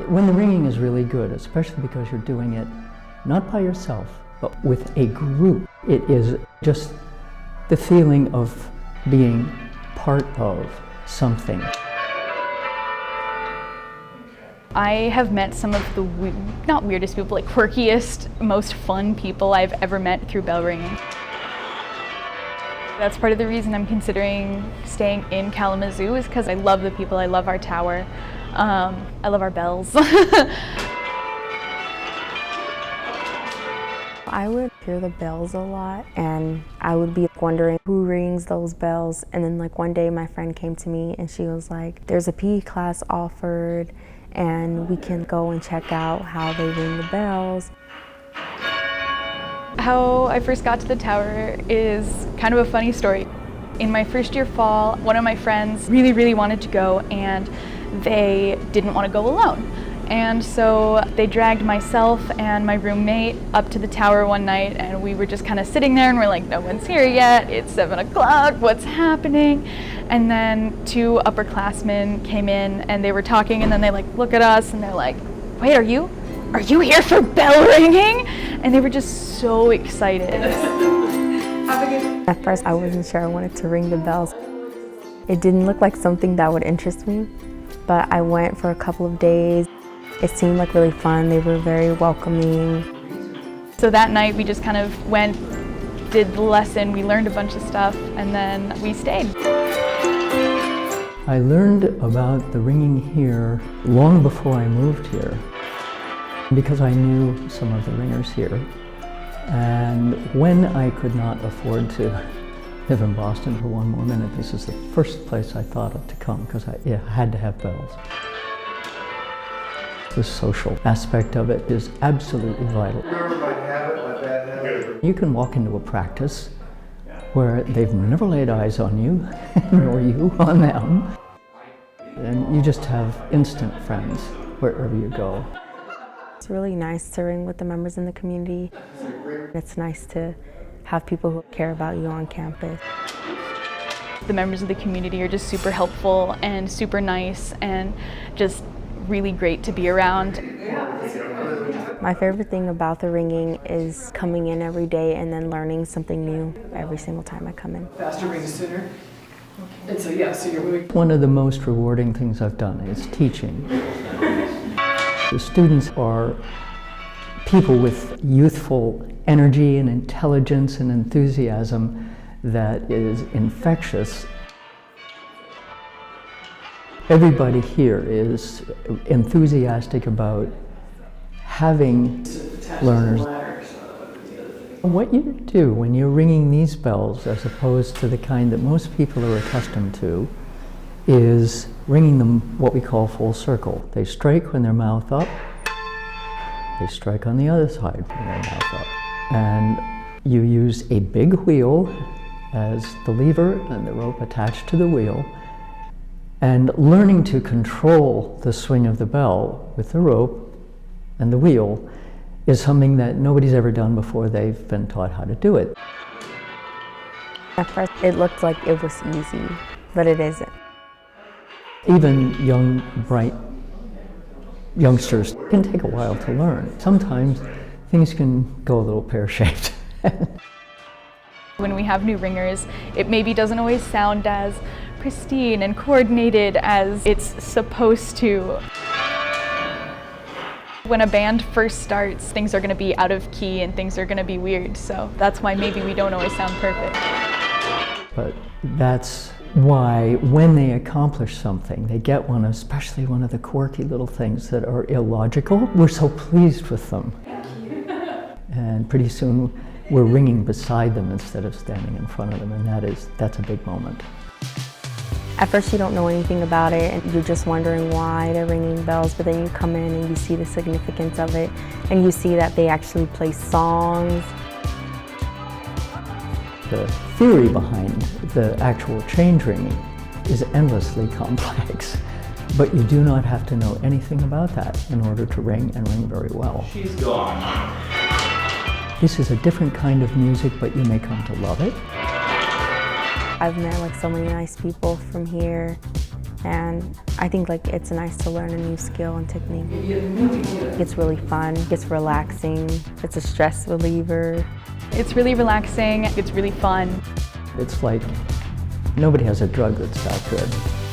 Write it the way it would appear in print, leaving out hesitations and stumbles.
When the ringing is really good, especially because you're doing it not by yourself, but with a group, it is just the feeling of being part of something. I have met some of the, not weirdest people, like quirkiest, most fun people I've ever met through bell ringing. That's part of the reason I'm considering staying in Kalamazoo, is because I love the people, I love our tower, I love our bells. I would hear the bells a lot, and I would be wondering who rings those bells. And then like one day my friend came to me and she was like, there's a PE class offered and we can go and check out how they ring the bells. How I first got to the tower is kind of a funny story. In my first year fall, one of my friends really wanted to go, and they didn't want to go alone. And so they dragged myself and my roommate up to the tower one night, and we were just kind of sitting there and we're like, no one's here yet, it's 7 o'clock, what's happening? And then 2 upperclassmen came in and they were talking, and then they like look at us and they're like, wait, are you here for bell ringing? And they were just so excited. At first I wasn't sure I wanted to ring the bells. It didn't look like something that would interest me, but I went for a couple of days. It seemed like really fun. They were very welcoming. So that night we just kind of went, did the lesson, we learned a bunch of stuff, and then we stayed. I learned about the ringing here long before I moved here, because I knew some of the ringers here. And when I could not afford to live in Boston for one more minute, this is the first place I thought of to come, because I had to have bells. The social aspect of it is absolutely vital. You can walk into a practice where they've never laid eyes on you, nor you on them, and you just have instant friends wherever you go. It's really nice to ring with the members in the community. It's nice to have people who care about you on campus. The members of the community are just super helpful and super nice and just really great to be around. My favorite thing about the ringing is coming in every day and then learning something new every single time I come in. Faster rings sooner. And so yeah, so you're moving. One of the most rewarding things I've done is teaching. The students are people with youthful energy and intelligence and enthusiasm that is infectious. Everybody here is enthusiastic about having learners. What you do when you're ringing these bells, as opposed to the kind that most people are accustomed to, is ringing them what we call full circle. They strike when their mouth up, they strike on the other side when their mouth up. And you use a big wheel as the lever and the rope attached to the wheel. And learning to control the swing of the bell with the rope and the wheel is something that nobody's ever done before they've been taught how to do it. At first it looked like it was easy, but it isn't. Even young, bright youngsters can take a while to learn. Sometimes things can go a little pear-shaped. When we have new ringers, it maybe doesn't always sound as pristine and coordinated as it's supposed to. When a band first starts, things are going to be out of key and things are going to be weird, so that's why maybe we don't always sound perfect. But that's why when they accomplish something, they get one, especially one of the quirky little things that are illogical, we're so pleased with them. And pretty soon we're ringing beside them instead of standing in front of them, and that's a big moment. At first you don't know anything about it and you're just wondering why they're ringing bells, but then you come in and you see the significance of it and you see that they actually play songs. The theory behind the actual change ringing is endlessly complex, but you do not have to know anything about that in order to ring and ring very well. She's gone. This is a different kind of music, but you may come to love it. I've met like so many nice people from here, and I think like it's nice to learn a new skill and technique. It's really fun, it's relaxing, it's a stress reliever. It's really relaxing, it's really fun. It's like nobody has a drug that's that good.